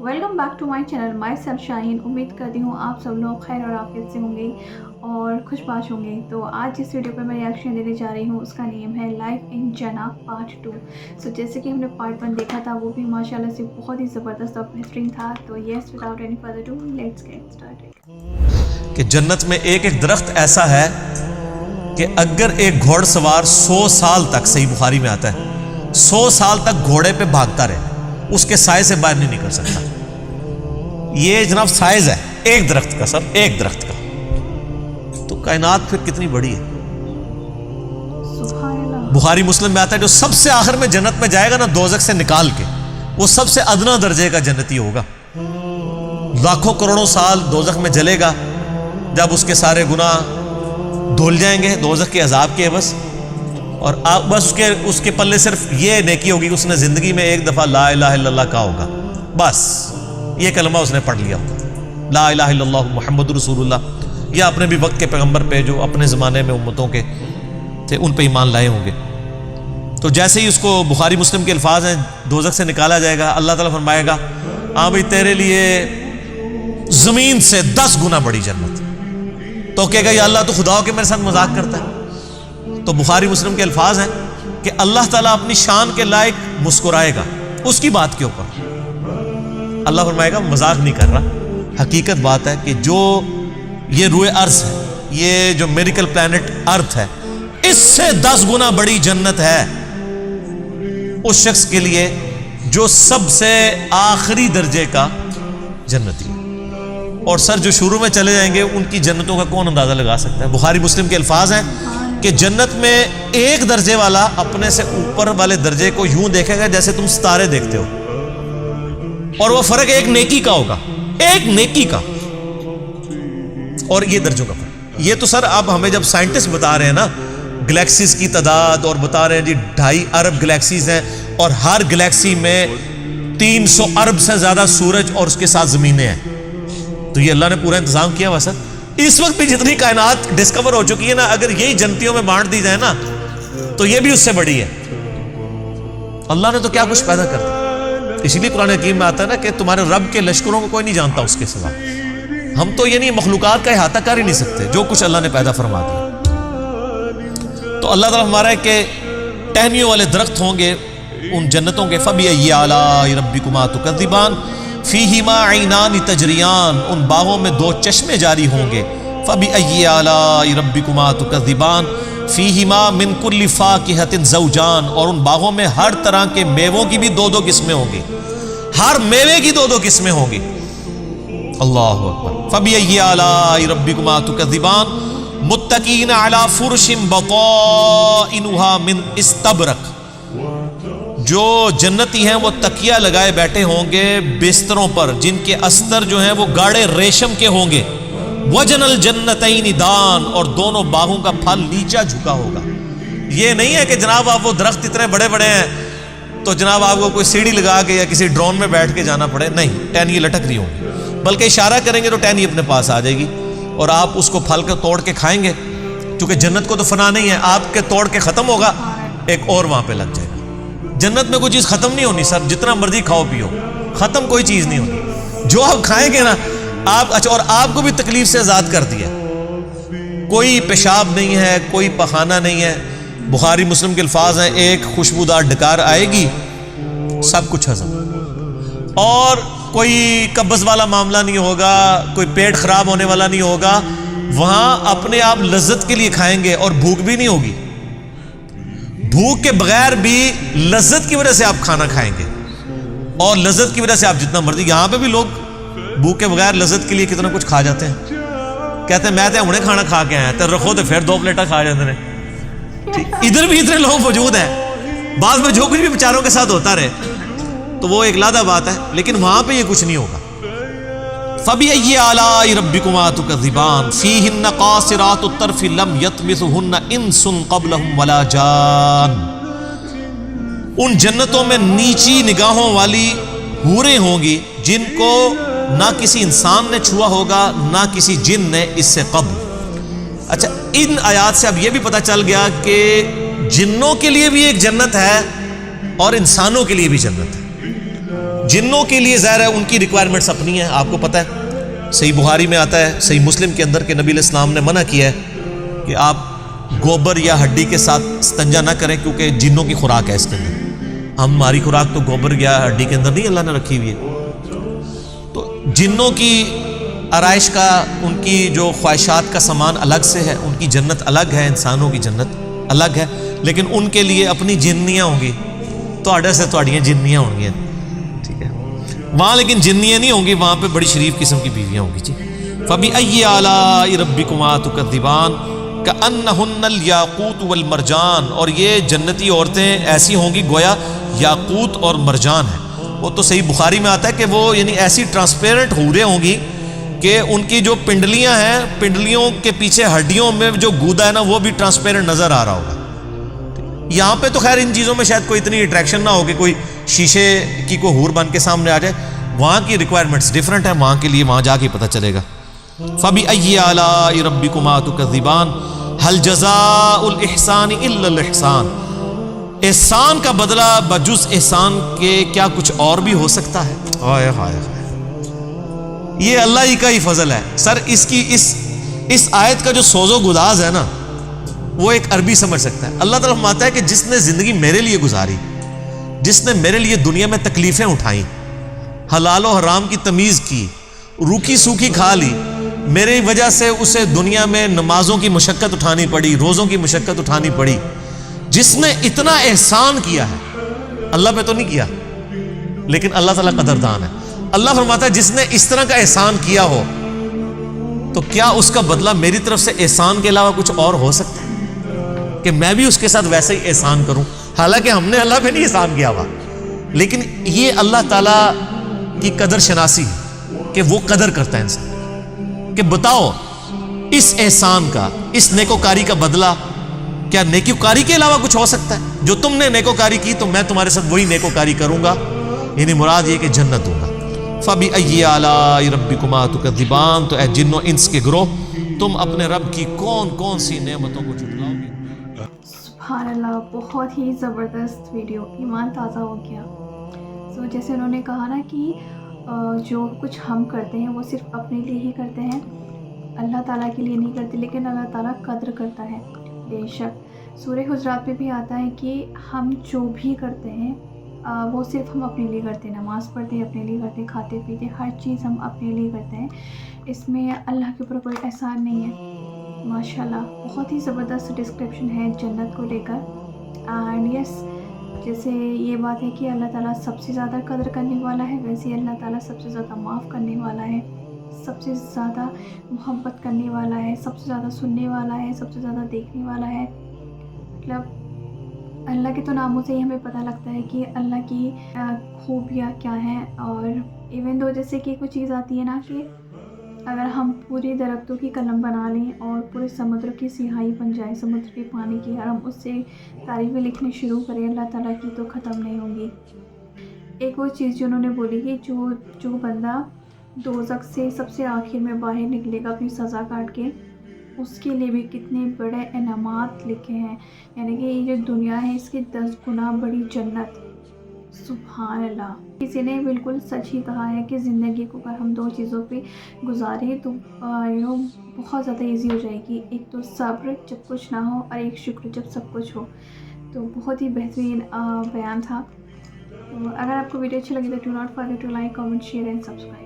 Welcome back to my channel myself Shaheen. उम्मीद करती हूँ आप सब लोग खैर और आफियत से होंगे और खुशबाश होंगे। तो आज जिस वीडियो पर मैं रिएक्शन देने जा रही हूँ उसका नेम है लाइफ इन जन्नत पार्ट 2। सो जैसे कि हमने पार्ट 1 देखा था वो भी माशाल्लाह से बहुत ही ज़बरदस्त और बेहतरीन था। तो yes without any further do let's get started. कि जन्नत में एक एक दरख्त ऐसा है कि अगर एक घोड़सवार 100 साल तक, सही बुखारी में आता है, 100 साल तक घोड़े पे भागता रहे उसके साए से बाहर नहीं निकल सकता। ये जनाब साइज है एक दरख्त का, सर एक दरख्त का। तो कायनात फिर कितनी बड़ी है। बुखारी मुस्लिम में आता है जो सबसे आखिर में जन्नत में जाएगा ना दोजख से निकाल के, वो सबसे अदना दर्जे का जन्नती होगा। लाखों करोड़ों साल दोजख में जलेगा, जब उसके सारे गुनाह धुल जाएंगे दोजख के अजाब के बस, और आप बस उसके पल्ले सिर्फ ये नेकी होगी, उसने जिंदगी में एक दफा ला इलाहा इल्लल्लाह कहा होगा, बस ये कलमा उसने पढ़ लिया होगा, ला इलाहा इल्लल्लाह मुहम्मदुर रसूलुल्लाह, या अपने भी वक्त के पैगंबर पे जो अपने ज़माने में उम्मतों के थे उन पे ईमान लाए होंगे। तो जैसे ही उसको, बुखारी मुस्लिम के अल्फाज हैं, दोजख से निकाला जाएगा, अल्लाह ताला फरमाएगा हाँ भाई तेरे लिए ज़मीन से 10 गुना बड़ी जन्नत। तो कहेगा या अल्लाह तो खुदा के मेरे साथ मजाक करता है। तो बुखारी मुस्लिम के अल्फाज हैं कि अल्लाह ताला अपनी शान के लायक मुस्कुराएगा उसकी बात के ऊपर। अल्लाह फरमाएगा मजाक नहीं कर रहा, हकीकत बात है कि जो ये रूए अर्ज है, ये जो मेरिकल प्लैनेट अर्थ है, इससे 10 गुना बड़ी जन्नत है उस शख्स के लिए जो सबसे आखिरी दर्जे का जन्नती है। और सर जो शुरू में चले जाएंगे उनकी जन्नतों का कौन अंदाजा लगा सकता है। बुखारी मुस्लिम के अल्फाज हैं कि जन्नत में एक दर्जे वाला अपने से ऊपर वाले दर्जे को यूं देखेगा जैसे तुम सितारे देखते हो, और वो फर्क एक नेकी का होगा, एक नेकी का, और ये दर्जों का फर्क। ये तो सर अब हमें जब साइंटिस्ट बता रहे हैं ना गैलेक्सीज की तादाद, और बता रहे हैं जी 2.5 अरब गैलेक्सीज हैं और हर गैलेक्सी में 300 अरब से ज्यादा सूरज और उसके साथ जमीनें हैं। तो ये अल्लाह ने पूरा इंतजाम किया हुआ सर। इस वक्त भी जितनी कायनात डिस्कवर हो चुकी है ना, अगर यही जन्नतियों में बांट दी जाए ना तो ये भी उससे बड़ी है। अल्लाह ने तो क्या कुछ पैदा कर दिया। इसीलिए कुरान हकीम में आता है ना कि तुम्हारे रब के लश्करों को कोई नहीं जानता उसके सिवा। हम तो ये नहीं मखलूकात का इहाता कर ही नहीं सकते जो कुछ अल्लाह ने पैदा फरमा दिया। तो अल्लाह ताला हमारा है कि टहनियों वाले दरख्त होंगे उन जन्नतों के, फबिअय्यि आलाइ रब्बिकुमा तुकज़्ज़िबान फीहिमा ऐनान तजरियान, उन बागों में 2 चश्मे जारी होंगे। फबिअय्यि आलाइ रब्बिकुमा तुकज़्ज़िबान फीहिमा मिन कुल्लि फाकिहतिन ज़ौजान, और उन बागों में हर तरह के मेवों की भी 2-2 किस्में होंगी, हर मेवे की 2-2 किस्में होंगी। अल्लाहु अकबर। फबिअय्यि आलाइ रब्बिकुमा तुकज़्ज़िबान मुत्तकीन अला फुरशिन बताइनुहा मिन इस्तबरक, जो जन्नती हैं वो तकिया लगाए बैठे होंगे बिस्तरों पर जिनके अस्तर जो हैं वो गाढ़े रेशम के होंगे। वजनल जन्नतैनि दान, और दोनों बागों का फल नीचा झुका होगा। ये नहीं है कि जनाब आप वो दरख्त इतने बड़े बड़े हैं तो जनाब आपको कोई सीढ़ी लगा के या किसी ड्रोन में बैठ के जाना पड़े, नहीं, टहनी लटक रही होंगी, बल्कि इशारा करेंगे तो टहनी अपने पास आ जाएगी और आप उसको फल को तोड़ के खाएंगे। क्योंकि जन्नत को तो फना नहीं है, आपके तोड़ के खत्म होगा एक और वहां पे लग जाएगा। जन्नत में कोई चीज खत्म नहीं होनी सर, जितना मर्जी खाओ पियो, खत्म कोई चीज नहीं होनी। जो आप खाएंगे ना आप, अच्छा, और आपको भी तकलीफ से आजाद कर दिया, कोई पेशाब नहीं है, कोई पखाना नहीं है। बुखारी मुस्लिम के अल्फाज हैं एक खुशबूदार डकार आएगी, सब कुछ हजम, और कोई कब्ज वाला मामला नहीं होगा, कोई पेट खराब होने वाला नहीं होगा। वहां अपने आप लज्जत के लिए खाएंगे और भूख भी नहीं होगी। भूख के बगैर भी लज्जत की वजह से आप खाना खाएंगे, और लज्जत की वजह से आप जितना मर्जी। यहां पे भी लोग भूख के बगैर लज्जत के लिए कितना कुछ खा जाते हैं, कहते हैं मैं तो हुणे खाना खा के आया, तो रखो तो फिर 2 प्लेटा खा जाते हैं। इधर भी इतने लोग मौजूद हैं, बाद में जो कुछ भी बेचारों के साथ होता रहे तो वो एक लादा बात है, लेकिन वहां पे ये कुछ नहीं होगा। फबिअय्यि आलाइ रब्बिकुमा तुकज़्ज़िबान फीहिन्ना क़ासिरातुत तर्फ़ि लम यत्मिथुहुन्ना इंसुन क़ब्लहुम वला जान, उन जन्नतों में नीची निगाहों वाली हूरें होंगी जिनको ना किसी इंसान ने छुआ होगा ना किसी जिन ने इससे कब्ल। अच्छा, इन आयात से अब यह भी पता चल गया कि जिन्नों के लिए भी एक जन्नत है और इंसानों के लिए भी जन्नत है। جنوں کے لیے ظاہر ہے ان کی ریکوائرمنٹس اپنی ہیں، آپ کو پتہ ہے صحیح بخاری میں آتا ہے، صحیح مسلم کے اندر کہ نبی علیہ السلام نے منع کیا ہے کہ آپ گوبر یا ہڈی کے ساتھ استنجا نہ کریں، کیونکہ جنوں کی خوراک ہے اس کے اندر۔ ہماری خوراک تو گوبر یا ہڈی کے اندر نہیں اللہ نے رکھی ہوئی ہے۔ تو جنوں کی آرائش کا، ان کی جو خواہشات کا سامان الگ سے ہے، ان کی جنت الگ ہے، انسانوں کی جنت الگ ہے، لیکن ان کے لیے اپنی جنیاں ہوں گی، تواڈے سے تواڈیاں جنیاں ہوں گی، ٹھیک ہے۔ وہاں لیکن جنیاں نہیں ہوں گی، وہاں پہ بڑی شریف قسم کی بیویاں ہوں گی جی۔ فَبِأَيِّ آلَاءِ رَبِّكُمَا تُكَذِّبَانِ كَأَنَّهُنَّ الْيَاقُوتُ وَالْمَرْجَانُ، اور یہ جنتی عورتیں ایسی ہوں گی گویا یاقوت اور مرجان ہیں۔ وہ تو صحیح بخاری میں آتا ہے کہ وہ یعنی ایسی ٹرانسپیرنٹ حوریں ہوں گی کہ ان کی جو پنڈلیاں ہیں، پنڈلیوں کے پیچھے ہڈیوں میں جو گودا ہے نا، وہ بھی ٹرانسپیرنٹ نظر آ رہا ہوگا۔ یہاں پہ تو خیر ان چیزوں میں شاید کوئی اتنی اٹریکشن نہ ہو کہ کوئی شیشے کی کوئی حور بن کے سامنے آ جائے، وہاں کی ریکوائرمنٹس ڈیفرنٹ ہیں، وہاں کے لیے وہاں جا کے پتہ چلے گا۔ فَبِأَيِّ آلَاءِ رَبِّكُمَا تُكَذِّبَانِ هَلْ جَزَاءُ الْإِحْسَانِ إِلَّا الْإِحْسَانُ، احسان کا بدلہ بجز احسان کے کیا کچھ اور بھی ہو سکتا ہے؟ ہائے ہائے ہائے، یہ اللہ ہی کا ہی فضل ہے سر۔ اس آیت کا جو سوز و گداز ہے نا، وہ ایک عربی سمجھ سکتا ہے۔ اللہ تعالیٰ فرماتا ہے کہ جس نے زندگی میرے لیے گزاری، جس نے میرے لیے دنیا میں تکلیفیں اٹھائیں، حلال و حرام کی تمیز کی، روکھی سوکھی کھا لی، میرے وجہ سے اسے دنیا میں نمازوں کی مشقت اٹھانی پڑی، روزوں کی مشقت اٹھانی پڑی، جس نے اتنا احسان کیا ہے، اللہ پہ تو نہیں کیا لیکن اللہ تعالیٰ قدردان ہے۔ اللہ فرماتا ہے جس نے اس طرح کا احسان کیا ہو تو کیا اس کا بدلہ میری طرف سے احسان کے علاوہ کچھ اور ہو سکتا ہے کہ میں بھی اس کے ساتھ ویسے ہی احسان کروں؟ حالانکہ ہم نے اللہ پہ نہیں احسان کیا ہوا، لیکن یہ اللہ تعالیٰ کی قدر شناسی کہ وہ قدر کرتا ہے انسان، کہ بتاؤ اس احسان کا، اس نیکوکاری کا بدلہ کیا نیکوکاری کے علاوہ کچھ ہو سکتا ہے؟ جو تم نے نیکوکاری کی تو میں تمہارے ساتھ وہی نیکوکاری کروں گا، یعنی مراد یہ کہ جنت دوں گا۔ فَبِأَيِّ آلَاءِ رَبِّكُمَا تُكَذِّبَانِ، تو اے جن و انس کے گروہ، تم اپنے رب کی کون کون سی نعمتوں کو جھٹلاؤ گے؟ سبحان اللہ، بہت ہی زبردست ویڈیو، ایمان تازہ ہو گیا۔ جیسے انہوں نے کہا نا کہ جو کچھ ہم کرتے ہیں وہ صرف اپنے لیے ہی کرتے ہیں، اللہ تعالیٰ کے لیے نہیں کرتے، لیکن اللہ تعالیٰ قدر کرتا ہے۔ بے شک سورہ حجرات میں بھی آتا ہے کہ ہم جو بھی کرتے ہیں وہ صرف ہم اپنے لیے کرتے ہیں، نماز پڑھتے ہیں اپنے لیے کرتے ہیں، کھاتے پیتے ہر چیز ہم اپنے لیے کرتے ہیں، اس میں اللہ کے اوپر کوئی احسان نہیں ہے۔ ماشاءاللہ بہت ہی زبردست ڈسکرپشن ہے جنت کو لے کر۔ اینڈ یس، جیسے یہ بات ہے کہ اللہ تعالیٰ سب سے زیادہ قدر کرنے والا ہے، ویسے اللہ تعالیٰ سب سے زیادہ معاف کرنے والا ہے، سب سے زیادہ محبت کرنے والا ہے، سب سے زیادہ سننے والا ہے، سب سے زیادہ دیکھنے والا ہے۔ مطلب اللہ کے تو ناموں سے ہی ہمیں پتہ لگتا ہے کہ اللہ کی خوبیاں کیا ہیں۔ اور ایون دو جیسے کہ کوئی چیز آتی ہے نا کہ اگر ہم پوری درختوں کی قلم بنا لیں اور پورے سمندر کی سیاہی بن جائے، سمندر کے پانی کی، اور ہم اس سے تعریفیں لکھنے شروع کریں اللہ تعالیٰ کی، تو ختم نہیں ہوں گی۔ ایک وہ چیز جو انہوں نے بولی کہ جو بندہ دوزخ سے سب سے آخر میں باہر نکلے گا اپنی سزا کاٹ کے، اس کے لیے بھی کتنے بڑے انعامات لکھے ہیں، یعنی کہ یہ جو دنیا ہے اس کی 10 گنا بڑی جنت۔ سبحان اللہ، کسی نے بالکل سچ ہی کہا ہے کہ زندگی کو اگر ہم 2 چیزوں پہ گزاریں تو بہت زیادہ ایزی ہو جائے گی۔ ایک تو صبر جب کچھ نہ ہو، اور ایک شکر جب سب کچھ ہو۔ تو بہت ہی بہترین بیان تھا۔ تو اگر آپ کو ویڈیو اچھی لگی تو do not forget to like, comment, share and subscribe.